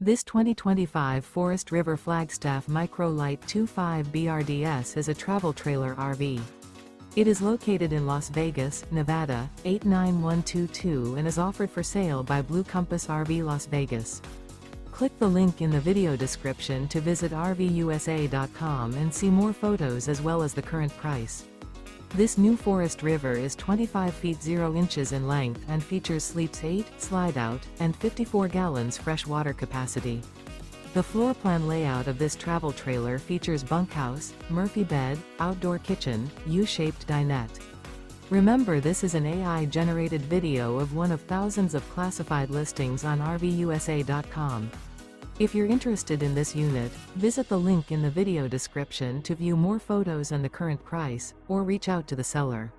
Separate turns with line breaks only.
This 2025 Forest River Flagstaff Micro Lite 25 BRDS is a travel trailer RV. It is located in Las Vegas, Nevada, 89122 and is offered for sale by Blue Compass RV Las Vegas. Click the link in the video description to visit RVUSA.com and see more photos as well as the current price. This new Forest River is 25 feet 0 inches in length and features sleeps 8, Slideout, and 54 gallons fresh water capacity. The floor plan layout of this travel trailer features bunkhouse, Murphy bed, outdoor kitchen, U-shaped dinette. Remember, this is an AI-generated video of one of thousands of classified listings on RVUSA.com. If you're interested in this unit, visit the link in the video description to view more photos and the current price, or reach out to the seller.